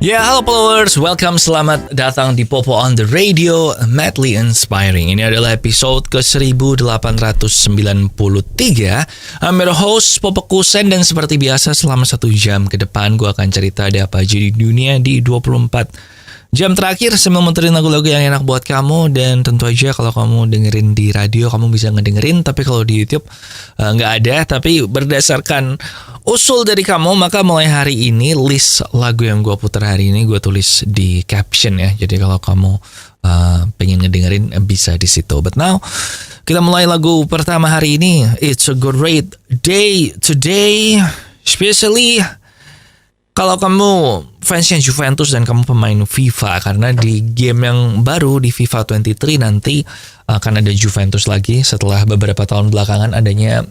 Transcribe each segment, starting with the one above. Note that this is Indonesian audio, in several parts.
Ya, halo followers, welcome, selamat datang di Popo on the Radio, Madly Inspiring. Ini adalah episode ke-1893. I'm your host, Popo Kusen, dan seperti biasa selama 1 jam ke depan gue akan cerita ada apa aja di dunia di 24 jam terakhir sambil muterin lagu-lagu yang enak buat kamu. Dan tentu aja kalau kamu dengerin di radio, kamu bisa ngedengerin. Tapi kalau di YouTube nggak ada. Tapi berdasarkan usul dari kamu, maka mulai hari ini list lagu yang gue putar hari ini gue tulis di caption ya. Jadi kalau kamu pengen ngedengerin bisa di situ. But now kita mulai lagu pertama hari ini. It's a great day today, especially kalau kamu fansnya Juventus dan kamu pemain FIFA, karena di game yang baru di FIFA 23 nanti akan ada Juventus lagi setelah beberapa tahun belakangan adanya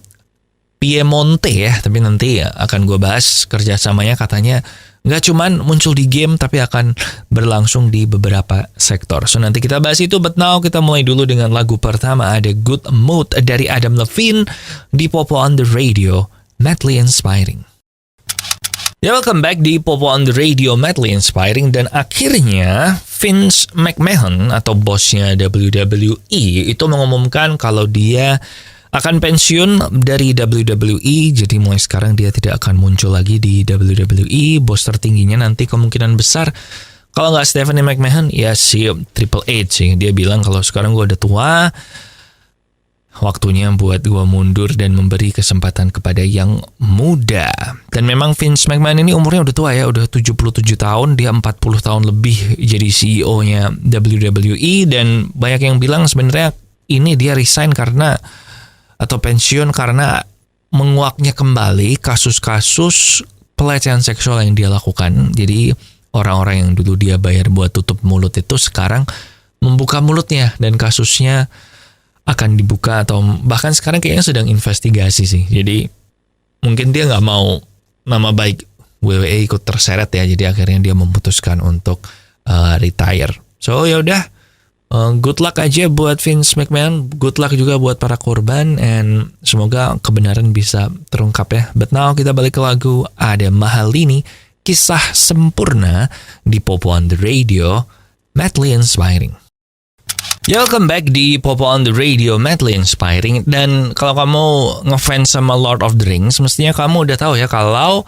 Piemonte ya. Tapi nanti akan gue bahas kerjasamanya, katanya nggak cuman muncul di game tapi akan berlangsung di beberapa sektor. So nanti kita bahas itu, but now kita mulai dulu dengan lagu pertama. Ada Good Mood dari Adam Levine di Popo on the Radio, Madly Inspiring. Ya, welcome back di Popo on the Radio, Madly Inspiring. Dan akhirnya Vince McMahon atau bosnya WWE itu mengumumkan kalau dia akan pensiun dari WWE. Jadi mulai sekarang dia tidak akan muncul lagi di WWE. Bos tertingginya nanti kemungkinan besar, kalau nggak Stephanie McMahon, ya si Triple H sih. Dia bilang kalau sekarang gue udah tua, waktunya buat gue mundur dan memberi kesempatan kepada yang muda. Dan memang Vince McMahon ini umurnya udah tua ya, udah 77 tahun, dia 40 tahun lebih jadi CEO-nya WWE. Dan banyak yang bilang sebenarnya ini dia resign karena, atau pensiun karena menguaknya kembali kasus-kasus pelecehan seksual yang dia lakukan. Jadi orang-orang yang dulu dia bayar buat tutup mulut itu sekarang membuka mulutnya dan kasusnya akan dibuka, atau bahkan sekarang kayaknya sedang investigasi sih. Jadi mungkin dia nggak mau nama baik WWE ikut terseret ya. Jadi akhirnya dia memutuskan untuk retire. So ya udah, good luck aja buat Vince McMahon. Good luck juga buat para korban, and semoga kebenaran bisa terungkap ya. But now kita balik ke lagu. Ada Mahalini, Kisah Sempurna di Popo on the Radio, Madly Inspiring. Ya, welcome back di Popo on the Radio, Madly Inspiring. Dan kalau kamu ngefans sama Lord of the Rings, mestinya kamu udah tahu ya kalau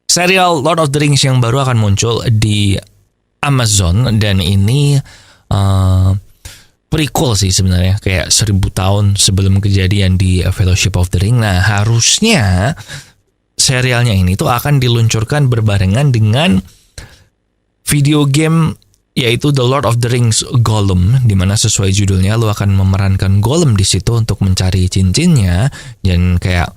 serial Lord of the Rings yang baru akan muncul di Amazon. Dan ini prequel sih sebenarnya, kayak 1000 tahun sebelum kejadian di Fellowship of the Ring. Nah, harusnya serialnya ini tuh akan diluncurkan berbarengan dengan video game, yaitu The Lord of the Rings Gollum, di mana sesuai judulnya lo akan memerankan Gollum di situ untuk mencari cincinnya dan kayak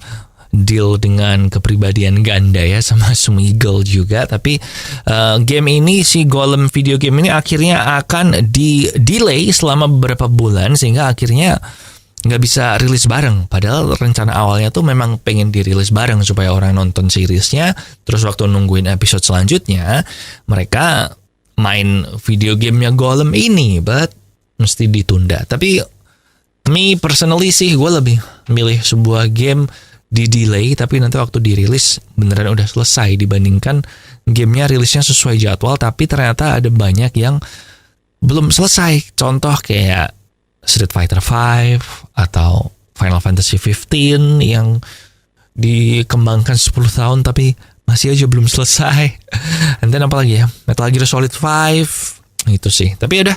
deal dengan kepribadian ganda ya, sama Smeagol juga. Tapi game ini, si Gollum video game ini akhirnya akan di-delay selama beberapa bulan, sehingga akhirnya nggak bisa rilis bareng. Padahal rencana awalnya tuh memang pengen dirilis bareng supaya orang nonton seriesnya, terus waktu nungguin episode selanjutnya mereka main video gamenya Gollum ini, but mesti ditunda. Tapi me personally sih, gue lebih milih sebuah game di delay tapi nanti waktu dirilis beneran udah selesai, dibandingkan gamenya rilisnya sesuai jadwal tapi ternyata ada banyak yang belum selesai. Contoh kayak Street Fighter 5 atau Final Fantasy 15 yang dikembangkan 10 tahun tapi masih aja belum selesai. And then apa lagi ya, Metal Gear Solid 5 itu sih. Tapi udah,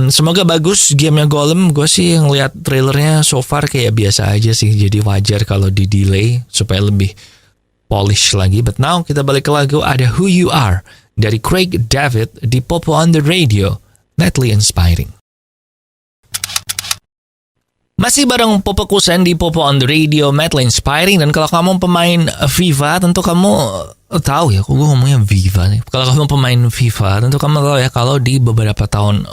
semoga bagus gamenya Gollum. Gue sih ngeliat trailernya so far kayak biasa aja sih, jadi wajar kalau di delay supaya lebih polish lagi. But now kita balik ke lagu. Ada Who You Are dari Craig David di Popo on the Radio, Madly Inspiring. Masih bareng Popo Kusen di Popo on the Radio, Madly Inspiring. Dan kalau kamu pemain FIFA, tentu kamu tahu ya, gue ngomongnya FIFA nih. Kalau kamu pemain FIFA, tentu kamu tahu ya kalau di beberapa tahun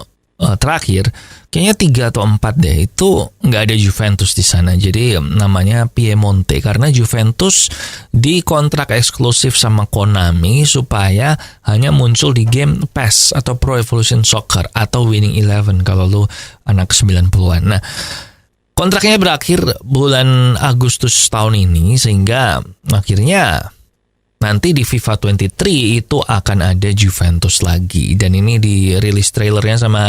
terakhir, kayaknya 3 atau 4 deh, itu nggak ada Juventus di sana. Jadi namanya Piemonte karena Juventus dikontrak eksklusif sama Konami supaya hanya muncul di game PES atau Pro Evolution Soccer atau Winning Eleven kalau lu anak 90-an. Nah, kontraknya berakhir bulan Agustus tahun ini, sehingga akhirnya nanti di FIFA 23 itu akan ada Juventus lagi. Dan ini dirilis trailernya sama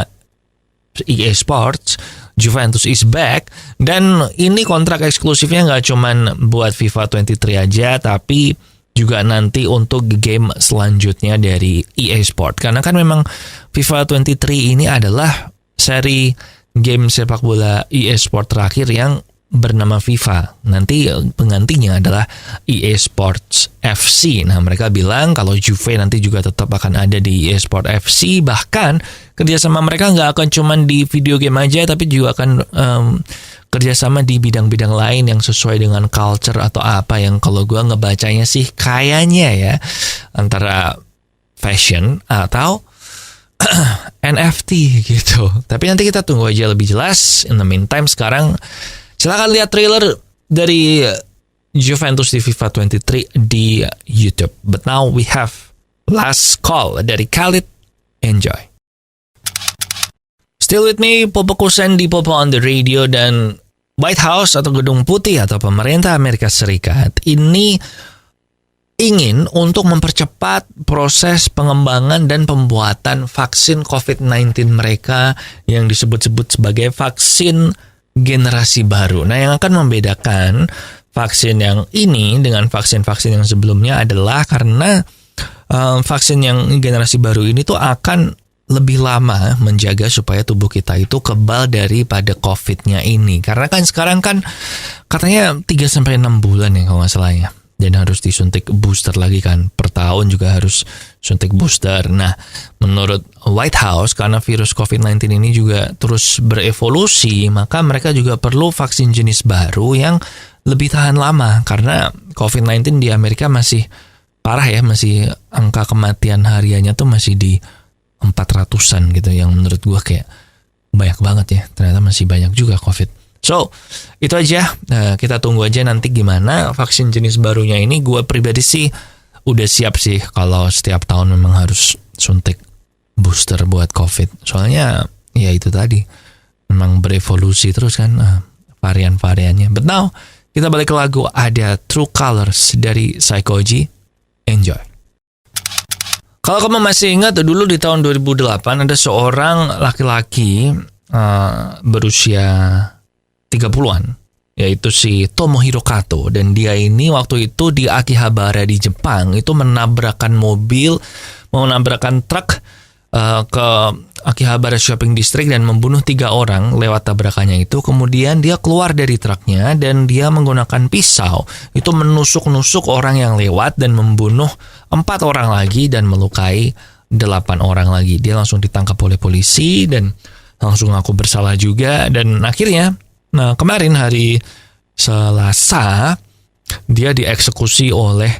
EA Sports, Juventus is back. Dan ini kontrak eksklusifnya nggak cuman buat FIFA 23 aja, tapi juga nanti untuk game selanjutnya dari EA Sports. Karena kan memang FIFA 23 ini adalah seri game sepak bola EA Sports terakhir yang bernama FIFA. Nanti penggantinya adalah EA Sports FC. Nah, mereka bilang kalau Juve nanti juga tetap akan ada di EA Sports FC. Bahkan kerjasama mereka nggak akan cuma di video game aja, tapi juga akan kerjasama di bidang-bidang lain yang sesuai dengan culture atau apa, yang kalau gue ngebacanya sih kayaknya ya antara fashion atau NFT gitu. Tapi nanti kita tunggu aja lebih jelas. In the meantime, sekarang silakan lihat trailer dari Juventus di FIFA 23 di YouTube. But now we have Last Call dari Khalid. Enjoy. Still with me, Popo Kusen di Popo on the Radio. Dan White House atau Gedung Putih atau pemerintah Amerika Serikat ini ingin untuk mempercepat proses pengembangan dan pembuatan vaksin COVID-19 mereka yang disebut-sebut sebagai vaksin generasi baru. Nah, yang akan membedakan vaksin yang ini dengan vaksin-vaksin yang sebelumnya adalah karena vaksin yang generasi baru ini tuh akan lebih lama menjaga supaya tubuh kita itu kebal daripada COVID-nya ini. Karena kan sekarang kan katanya 3-6 bulan ya kalau nggak salah ya. Dan harus disuntik booster lagi kan. Per tahun juga harus suntik booster. Nah, menurut White House, karena virus COVID-19 ini juga terus berevolusi, maka mereka juga perlu vaksin jenis baru yang lebih tahan lama. Karena COVID-19 di Amerika masih parah ya, masih angka kematian hariannya tuh masih di 400-an gitu. Yang menurut gue kayak banyak banget ya. Ternyata masih banyak juga COVID. So, itu aja. Kita tunggu aja nanti gimana vaksin jenis barunya ini. Gue pribadi sih udah siap sih kalau setiap tahun memang harus suntik booster buat COVID. Soalnya ya itu tadi, memang berevolusi terus kan varian-variannya. But now, kita balik ke lagu. Ada True Colors dari Psychoji. Enjoy. Kalau kamu masih ingat, dulu di tahun 2008 ada seorang laki-laki berusia 30-an, yaitu si Tomohiro Kato. Dan dia ini waktu itu di Akihabara di Jepang itu menabrakkan truk ke Akihabara Shopping District dan membunuh 3 orang lewat tabrakannya itu. Kemudian dia keluar dari truknya dan dia menggunakan pisau itu menusuk-nusuk orang yang lewat dan membunuh 4 orang lagi dan melukai 8 orang lagi. Dia langsung ditangkap oleh polisi dan langsung ngaku bersalah juga. Dan akhirnya kemarin hari Selasa dia dieksekusi oleh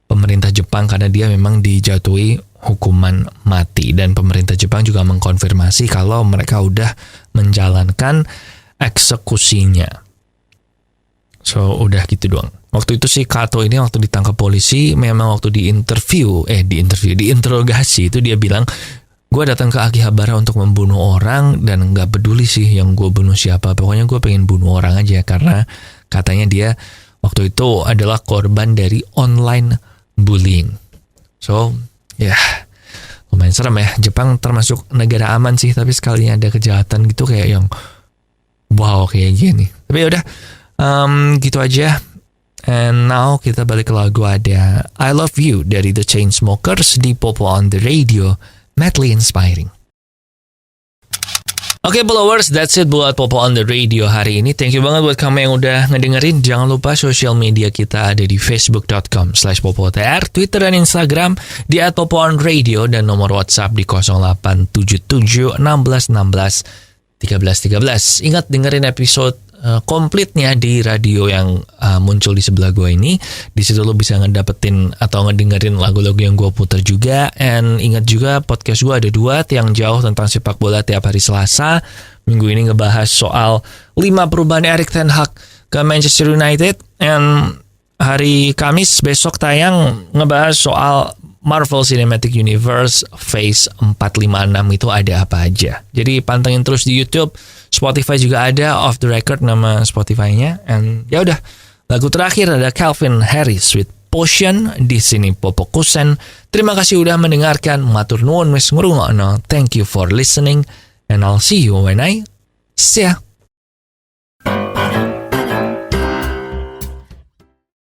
pemerintah Jepang karena dia memang dijatuhi hukuman mati. Dan pemerintah Jepang juga mengkonfirmasi kalau mereka udah menjalankan eksekusinya. So, udah gitu doang. Waktu itu si Kato ini waktu ditangkap polisi, memang waktu diinterogasi itu dia bilang, gue datang ke Akihabara untuk membunuh orang dan gak peduli sih yang gue bunuh siapa. Pokoknya gue pengen bunuh orang aja karena katanya dia waktu itu adalah korban dari online bullying. So, ya lumayan serem ya. Jepang termasuk negara aman sih, tapi sekalinya ada kejahatan gitu kayak yang wow kayak gini. Tapi udah gitu aja. And now kita balik ke lagu. Ada I Love You dari The Chainsmokers di Popo on the Radio. Madly inspiring. Oke, followers, that's it buat Popo on the Radio hari ini. Thank you banget buat kamu yang udah ngedengerin. Jangan lupa sosial media kita ada di facebook.com/popotr, Twitter dan Instagram di @popoonradio, dan nomor WhatsApp di 0877 16 16 13. Ingat dengerin episode komplitnya di radio yang muncul di sebelah gue ini. Di situ lo bisa ngedapetin atau ngedengerin lagu-lagu yang gue putar juga. And ingat juga podcast gue ada 2, Tiang Jauh tentang sepak bola tiap hari Selasa. Minggu ini ngebahas soal 5 perubahan Erik ten Hag ke Manchester United. And hari Kamis besok tayang ngebahas soal Marvel Cinematic Universe Phase 456 itu ada apa aja. Jadi pantengin terus di YouTube, Spotify juga ada, Off the Record nama Spotify-nya. And ya udah, lagu terakhir ada Calvin Harris with Potion, di sini Popo Kusen. Terima kasih udah mendengarkan. Matur nuwun wis ngrungokno. Thank you for listening and I'll see you when I see ya.